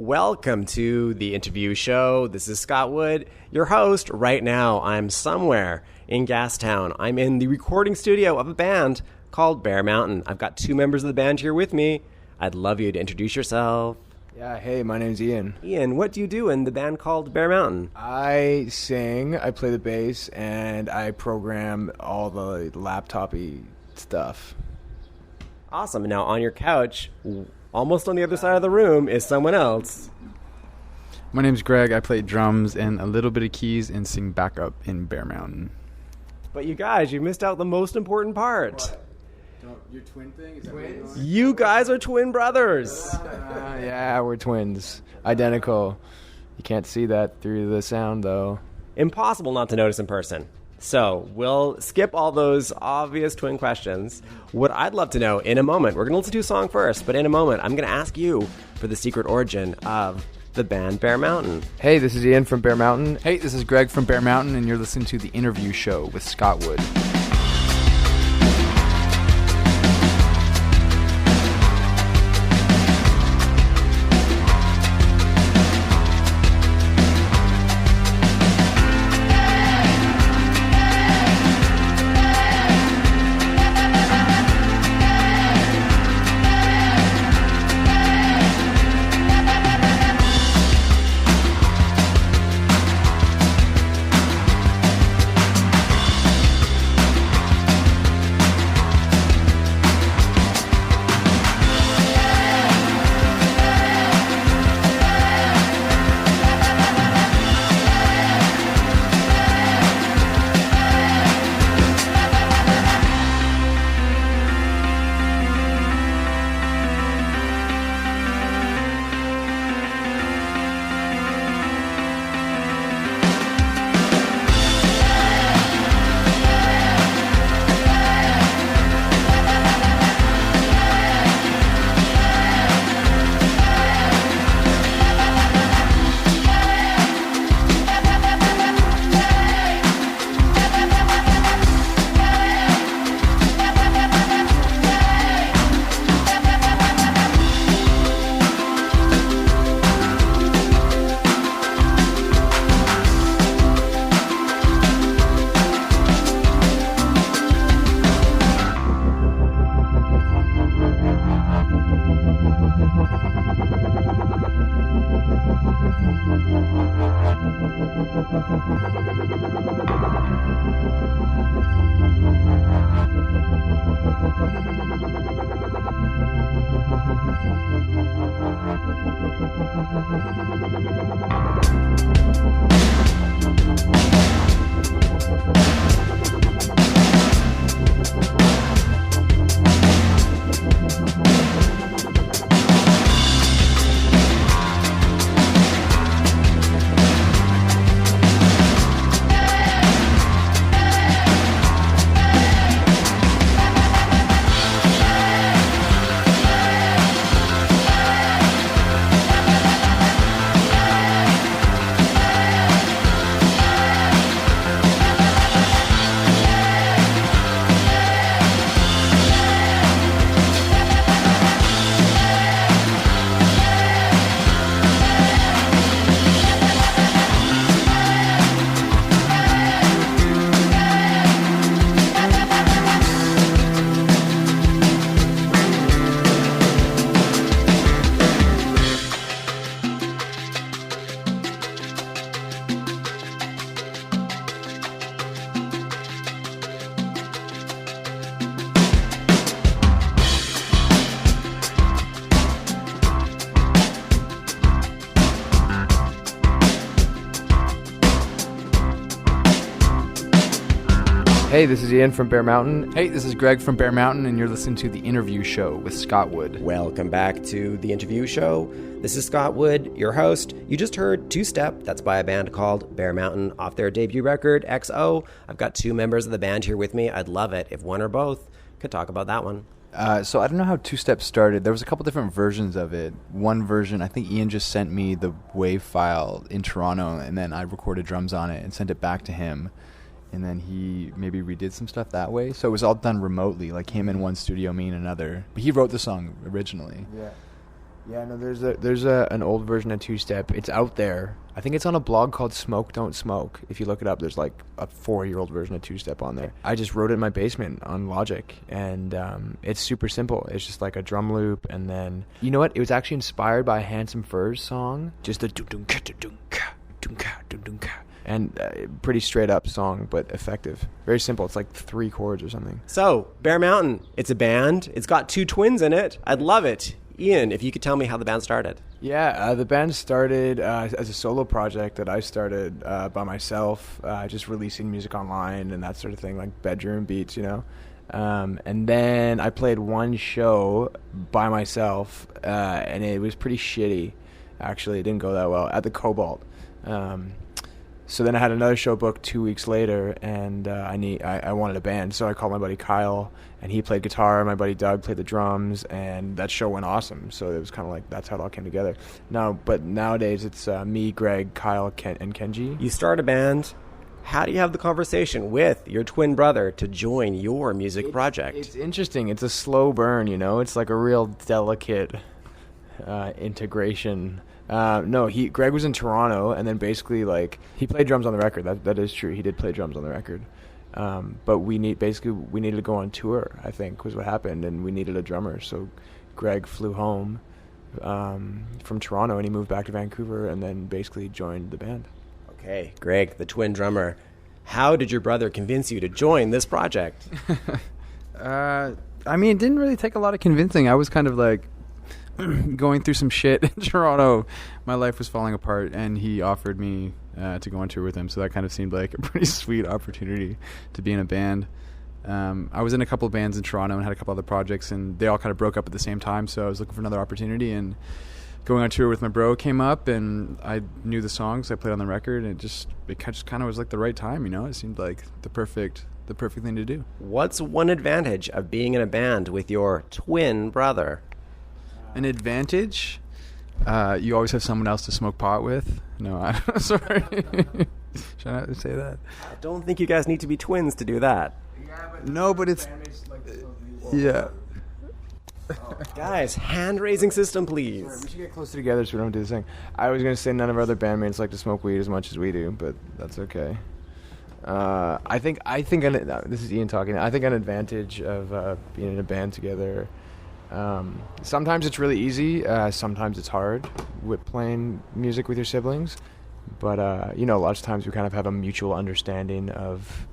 Welcome to the interview show. This is Scott Wood, your host. Right now, I'm somewhere in Gastown. I'm in the recording studio of a band called Bear Mountain. I've got two members of the band here with me. I'd love you to introduce yourself. Yeah, hey, my name's Ian. Ian, what do you do in the band called Bear Mountain? I sing, I play the bass, and I program all the laptop-y stuff. Awesome. Now, on your couch, almost on the other side of the room, is someone else. My name's Greg. I play drums and a little bit of keys and sing backup in Bear Mountain. But you guys, you missed out the most important part. What? Your twin thing? Is Twins? that You guys are twin brothers. Yeah, we're twins. Identical. You can't see that through the sound, though. Impossible not to notice in person. So we'll skip all those obvious twin questions. What I'd love to know in a moment, we're going to listen to a song first, but in a moment, I'm going to ask you for the secret origin of the band Bear Mountain. Hey, this is Ian from Bear Mountain. Hey, this is Greg from Bear Mountain, and you're listening to The Interview Show with Scott Wood. Hey, this is Ian from Bear Mountain. Hey, this is Greg from Bear Mountain, and you're listening to The Interview Show with Scott Wood. Welcome back to the interview show. This is Scott Wood, your host. You just heard Two Step. That's by a band called Bear Mountain off their debut record, XO. I've got two members of the band here with me. I'd love it if one or both could talk about that one. So I don't know how Two Step started. There was a couple different versions of it. One version, I think Ian just sent me the WAV file in Toronto, and then I recorded drums on it and sent it back to him. And then he maybe redid some stuff that way. So it was all done remotely, like him in one studio, me in another. But he wrote the song originally. Yeah. Yeah, no, there's an old version of two-step. It's out there. I think it's on a blog called Smoke Don't Smoke. If you look it up, there's like a 4-year-old version of two-step on there. I just wrote it in my basement on Logic, and it's super simple. It's just like a drum loop, and then you know what? It was actually inspired by a Handsome Furs song. Just the dun-dun-ka, dun-dun-ka, dun-ka, dun-dun-ka. And pretty straight up song, but effective. Very simple. It's like 3 chords or something. So, Bear Mountain, it's a band. It's got 2 twins in it. I'd love it. Ian, if you could tell me how the band started. Yeah, the band started as a solo project that I started by myself, just releasing music online and that sort of thing, like bedroom beats, you know. And then I played one show by myself, and it was pretty shitty, actually. It didn't go that well, at the Cobalt. So then I had another show booked 2 weeks later, and I wanted a band, so I called my buddy Kyle, and he played guitar. My buddy Doug played the drums, and that show went awesome. So it was kind of like that's how it all came together. But nowadays it's me, Greg, Kyle, and Kenji. You start a band. How do you have the conversation with your twin brother to join your music project? It's interesting. It's a slow burn, you know. It's like a real delicate integration. Greg was in Toronto, and then basically like he played drums on the record. That is true. He did play drums on the record. But we needed to go on tour, I think, was what happened, and we needed a drummer. So Greg flew home from Toronto, and he moved back to Vancouver, and then basically joined the band. Okay, Greg, the twin drummer. How did your brother convince you to join this project? I mean, it didn't really take a lot of convincing. I was kind of like going through some shit in Toronto. My life was falling apart, and he offered me to go on tour with him. So that kind of seemed like a pretty sweet opportunity to be in a band. I was in a couple of bands in Toronto and had a couple other projects, and they all kind of broke up at the same time. So I was looking for another opportunity, and going on tour with my bro came up, and I knew the songs. I played on the record, and it just kind of was like the right time, you know. It seemed like the perfect thing to do. What's one advantage of being in a band with your twin brother? An advantage? You always have someone else to smoke pot with. No, sorry. Should I not say that? I don't think you guys need to be twins to do that. No, but it's... Yeah. Guys, hand-raising system, please. Sorry, we should get closer together so we don't do this thing. I was going to say none of our other bandmates like to smoke weed as much as we do, but that's okay. I think this is Ian talking. I think an advantage of being in a band together, sometimes it's really easy, sometimes it's hard with playing music with your siblings, but a lot of times we kind of have a mutual understanding of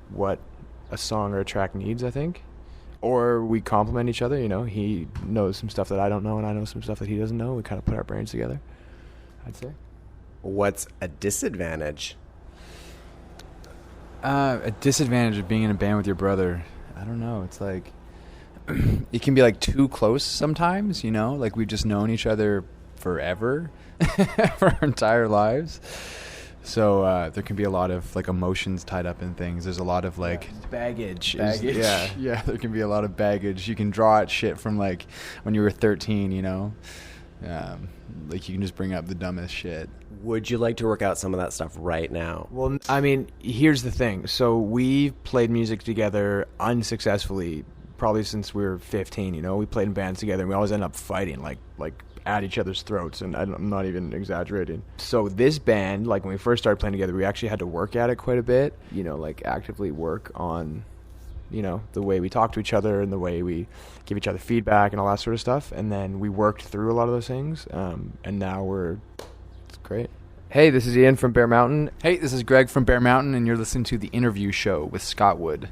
what a song or a track needs, I think. Or we complement each other, you know. He knows some stuff that I don't know, and I know some stuff that he doesn't know. We kind of put our brains together, I'd say. What's a disadvantage? A disadvantage of being in a band with your brother, I don't know. It's like, it can be like too close sometimes, you know. Like we've just known each other forever, for our entire lives. So there can be a lot of like emotions tied up in things. There's a lot of like baggage. Yeah. There can be a lot of baggage. You can draw out shit from like when you were 13, you know. Like you can just bring up the dumbest shit. Would you like to work out some of that stuff right now? Well, I mean, here's the thing. So we've played music together unsuccessfully probably since we were 15. You know, we played in bands together, and we always end up fighting like at each other's throats, and I'm not even exaggerating. So this band, like when we first started playing together, we actually had to work at it quite a bit, you know, like actively work on, you know, the way we talk to each other and the way we give each other feedback and all that sort of stuff. And then we worked through a lot of those things, and now it's great. Hey, this is Ian from Bear Mountain. Hey, this is Greg from Bear Mountain, and you're listening to The Interview Show with Scott Wood.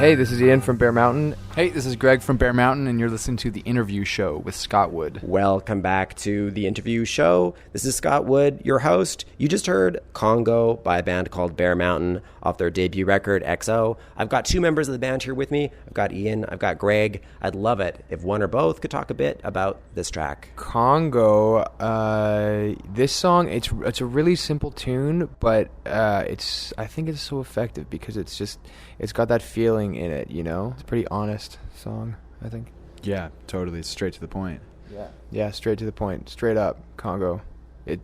Hey, this is Ian from Bear Mountain. Hey, this is Greg from Bear Mountain, and you're listening to The Interview Show with Scott Wood. Welcome back to The Interview Show. This is Scott Wood, your host. You just heard Congo by a band called Bear Mountain off their debut record, XO. I've got two members of the band here with me. I've got Ian, I've got Greg. I'd love it if one or both could talk a bit about this track. Congo, this song, it's a really simple tune, but I think it's so effective because it's got that feeling in it, you know? It's a pretty honest song, I think. Yeah, totally. It's straight to the point. Yeah, straight to the point. Straight up, Congo. It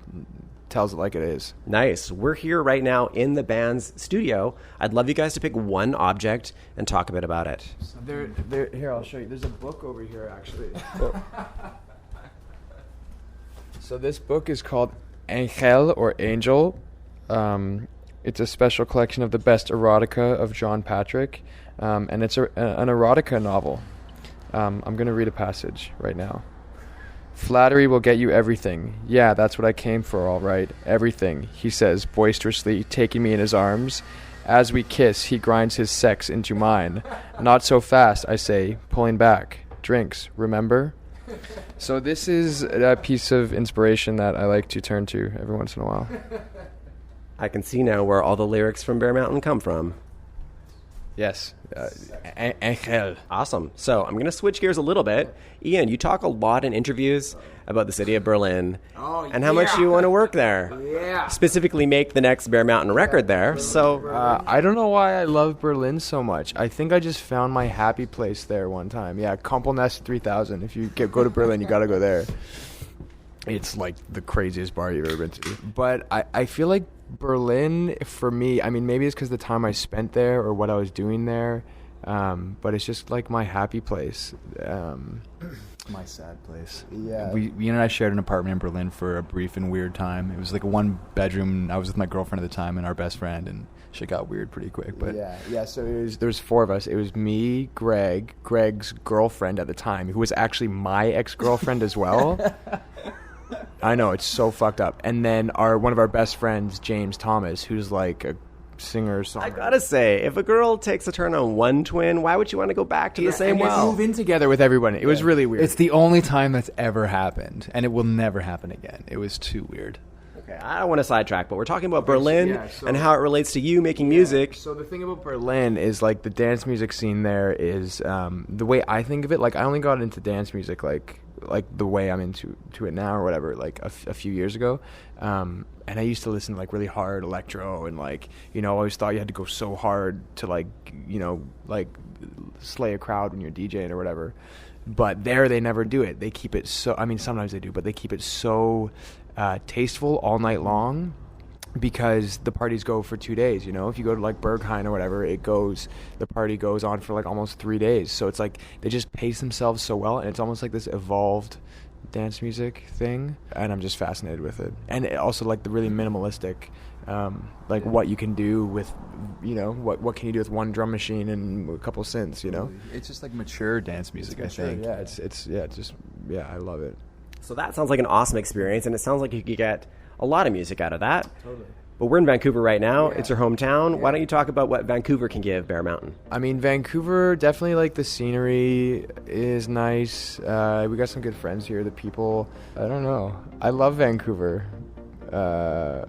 tells it like it is. Nice. We're here right now in the band's studio. I'd love you guys to pick one object and talk a bit about it. Here, I'll show you. There's a book over here, actually. So this book is called Angel, or Angel. It's a special collection of the best erotica of John Patrick, and it's an erotica novel. I'm going to read a passage right now. Flattery will get you everything. Yeah, that's what I came for, all right. Everything, he says boisterously, taking me in his arms. As we kiss, he grinds his sex into mine. Not so fast, I say, pulling back. Drinks, remember? So this is a piece of inspiration that I like to turn to every once in a while. I can see now where all the lyrics from Bear Mountain come from. Yes. Angel. Awesome. So I'm going to switch gears a little bit. Ian, you talk a lot in interviews about the city of Berlin and how much you want to work there. Yeah. Specifically make the next Bear Mountain record there. So I don't know why I love Berlin so much. I think I just found my happy place there one time. Yeah, Kompelnest 3000. If you go to Berlin, you got to go there. It's like the craziest bar you've ever been to. But I feel like Berlin, for me, I mean, maybe it's because the time I spent there or what I was doing there, but it's just like my happy place. My sad place. Yeah. Ian and I shared an apartment in Berlin for a brief and weird time. It was like a one bedroom. I was with my girlfriend at the time and our best friend, and shit got weird pretty quick. But yeah. So there was four of us. It was me, Greg's girlfriend at the time, who was actually my ex-girlfriend as well. I know, it's so fucked up. And then one of our best friends, James Thomas, who's like a singer-songwriter. I gotta say, if a girl takes a turn on one twin, why would you want to go back to the same and well? move in together with everyone. It was really weird. it's the only time that's ever happened, and it will never happen again. It was too weird. Okay, I don't want to sidetrack, but we're talking about Berlin so and how it relates to you making music. So the thing about Berlin is like the dance music scene there is the way I think of it. Like I only got into dance music like the way I'm into it now or whatever, like a few years ago. And I used to listen to like really hard electro and like, you know, I always thought you had to go so hard to like, you know, like slay a crowd when you're DJing or whatever. But there they never do it. They keep it so, I mean, sometimes they do, but they keep it so tasteful all night long because the parties go for 2 days, you know? If you go to like Berghain or whatever, the party goes on for like almost 3 days. So it's like they just pace themselves so well, and it's almost like this evolved dance music thing, and I'm just fascinated with it. And it also like the really minimalistic, like what you can do with, you know, what can you do with one drum machine and a couple synths, you know? It's just like mature dance music, I think. Yeah, I love it. So that sounds like an awesome experience, and it sounds like you could get a lot of music out of that. Totally. But we're in Vancouver right now. Yeah. It's your hometown. Why don't you talk about what Vancouver can give Bear Mountain? I mean, Vancouver, definitely, like, the scenery is nice. We got some good friends here. The people, I don't know. I love Vancouver.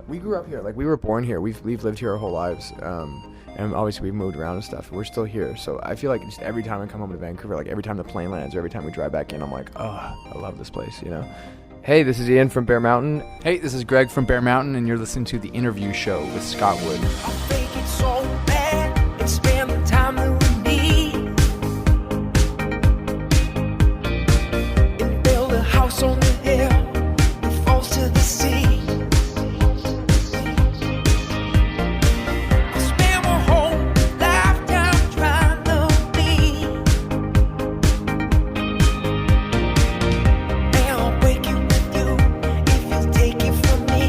We grew up here. Like, we were born here. We've lived here our whole lives. And obviously, we've moved around and stuff. We're still here. So I feel like just every time I come home to Vancouver, like, every time the plane lands or every time we drive back in, I'm like, oh, I love this place, you know? Hey, this is Ian from Bear Mountain. Hey, this is Greg from Bear Mountain, and you're listening to The Interview Show with Scott Wood. I'll fake it so bad and spend the time that we need and build a house on the hill that falls to the sea. I'll spend my whole lifetime trying to be. Now I'll break it with you if you take it from me.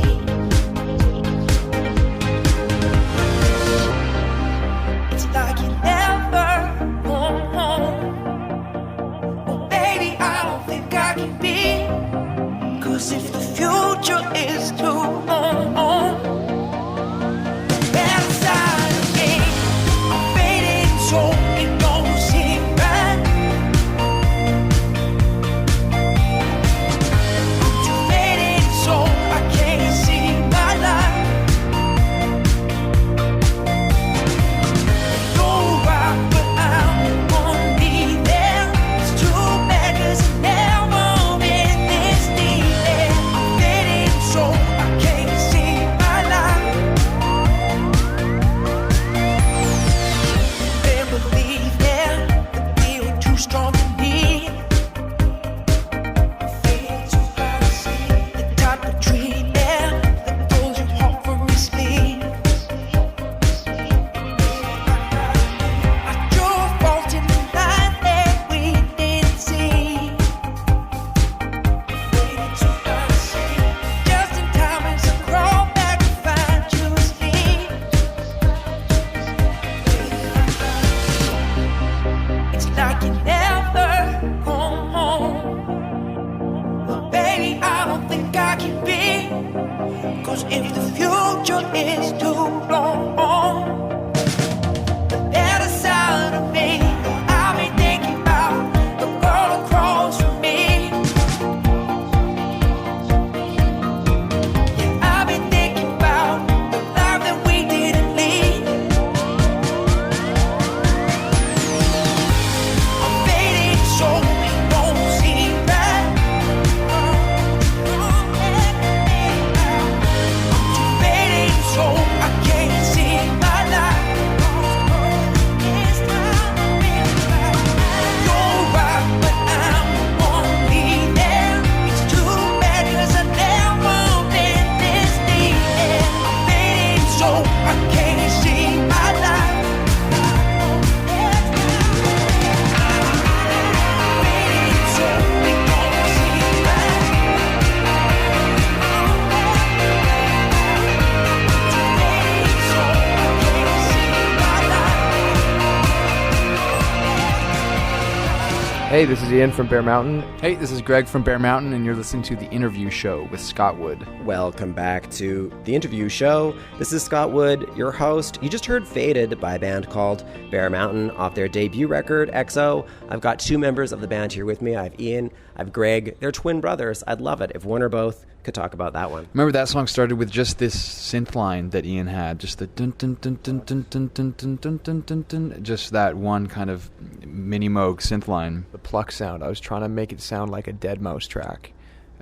Hey, this is Ian from Bear Mountain. Hey, this is Greg from Bear Mountain, and you're listening to The Interview Show with Scott Wood. Welcome back to The Interview Show. This is Scott Wood, your host. You just heard Faded by a band called Bear Mountain off their debut record, XO. I've got two members of the band here with me. I have Ian, I have Greg. They're twin brothers. I'd love it if one or both could talk about that one. Remember that song started with just this synth line that Ian had, just the dun dun dun dun dun dun dun dun dun dun dun dun, just that one kind of mini Moog synth line. The pluck sound. I was trying to make it sound like a Dead Mouse track,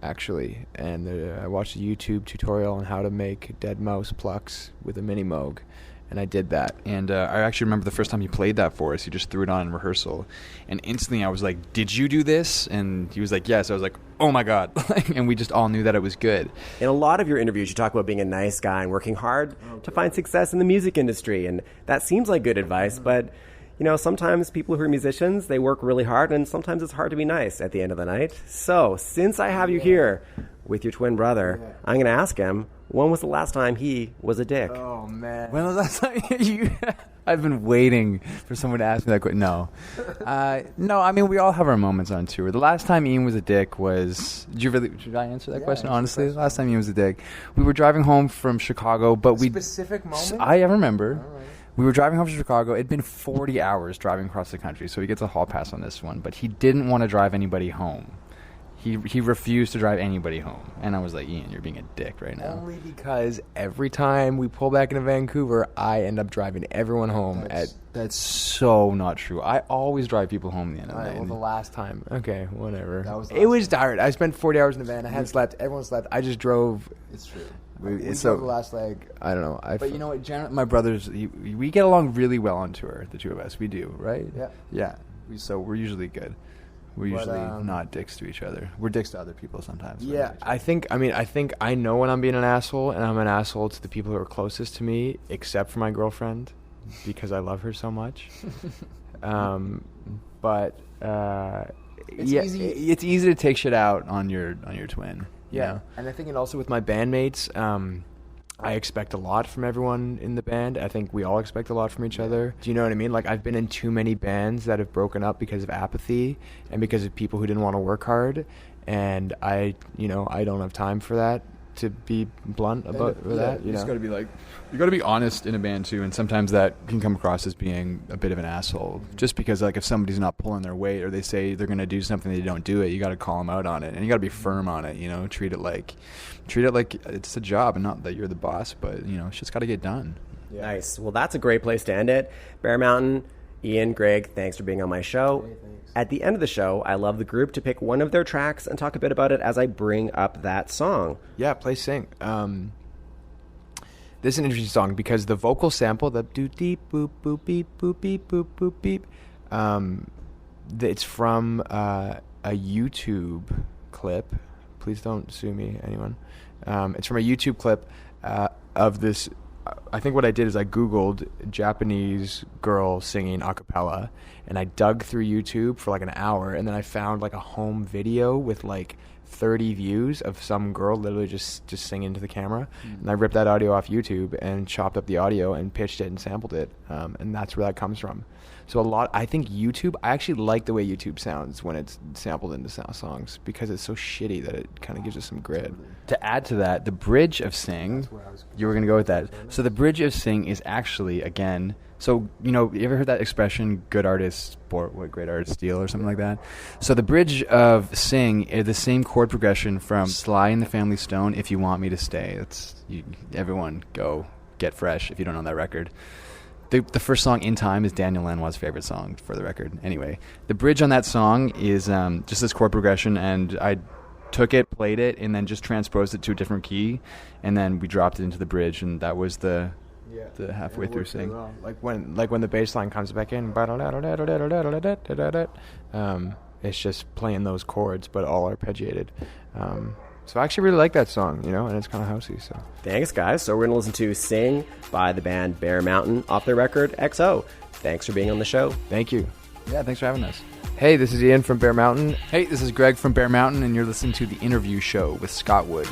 actually. And I watched a YouTube tutorial on how to make Dead Mouse plucks with a mini Moog. And I did that. And I actually remember the first time he played that for us. He just threw it on in rehearsal. And instantly I was like, did you do this? And he was like, yes. I was like, oh my God. And we just all knew that it was good. In a lot of your interviews, you talk about being a nice guy and working hard to find success in the music industry. And that seems like good advice, but you know, sometimes people who are musicians, they work really hard, and sometimes it's hard to be nice at the end of the night. So, since I have you here with your twin brother, I'm going to ask him, when was the last time he was a dick? Oh, man. When was the last time you... I've been waiting for someone to ask me that question. No. No, I mean, we all have our moments on tour. The last time Ian was a dick was... Should I answer that question honestly? The last time Ian was a dick, we were driving home from Chicago, but we... Specific moment? I remember. We were driving home from Chicago. It'd been 40 hours driving across the country, so he gets a hall pass on this one. But he didn't want to drive anybody home. He refused to drive anybody home. And I was like, Ian, you're being a dick right now. Only because every time we pull back into Vancouver, I end up driving everyone home That's so not true. I always drive people home at the end of the night. Well, the last time. Okay, whatever. It was tired. I spent 40 hours in the van. I hadn't slept. Everyone slept. I just drove. It's true. It's the last leg. I don't know. But you know what? My brothers, we get along really well on tour, the two of us. We do, right? Yeah. Yeah. So we're usually good. We're usually not dicks to each other. We're dicks to other people sometimes. Yeah, I think I know when I'm being an asshole, and I'm an asshole to the people who are closest to me, except for my girlfriend, because I love her so much. It's easy to take shit out on your twin. Yeah, you know? and I think also with my bandmates, I expect a lot from everyone in the band. I think we all expect a lot from each other. Do you know what I mean? Like, I've been in too many bands that have broken up because of apathy and because of people who didn't want to work hard, and I don't have time for that, to be blunt about that. You just got to be you got to be honest in a band too, and sometimes that can come across as being a bit of an asshole. Just because if somebody's not pulling their weight, or they say they're going to do something, they don't do it, you got to call them out on it, and you got to be firm on it. Treat it like it's a job, and not that you're the boss, but it's just got to get done. Yeah. Nice. Well, that's a great place to end it. Bear Mountain, Ian, Greg, thanks for being on my show. Hey, at the end of the show, I love the group to pick one of their tracks and talk a bit about it as I bring up that song. Yeah, play Sing. This is an interesting song because the vocal sample, the doo deep boop boop beep boop beep boop boop beep, it's from a YouTube clip. Please don't sue me, anyone. It's from a YouTube clip of this. I think what I did is I Googled Japanese girl singing a cappella, and I dug through YouTube for an hour, and then I found a home video with 30 views of some girl literally just singing into the camera. And I ripped that audio off YouTube and chopped up the audio and pitched it and sampled it, and that's where that comes from. So I think YouTube, I actually like the way YouTube sounds when it's sampled into songs, because it's so shitty that it kind of gives us some grit. To add to that, the bridge of Sing, you were going to go with that. So the bridge of Sing is actually, again, you ever heard that expression, good artists sport what great artists steal, or something like that? So the bridge of Sing is the same chord progression from Sly and the Family Stone, If You Want Me to Stay. Everyone go get fresh if you don't know that record. The first song, In Time, is Daniel Lanois' favorite song, for the record. Anyway, the bridge on that song is just this chord progression, and I took it, played it, and then just transposed it to a different key, and then we dropped it into the bridge, and that was the halfway through Sing. Well. When the bass line comes back in, it's just playing those chords, but all arpeggiated. So I actually really like that song, and it's kind of housey. So thanks, guys. So we're going to listen to Sing by the band Bear Mountain off their record XO. Thanks for being on the show. Thank you. Yeah, thanks for having us. Hey, this is Ian from Bear Mountain. Hey, this is Greg from Bear Mountain, and you're listening to The Interview Show with Scott Wood.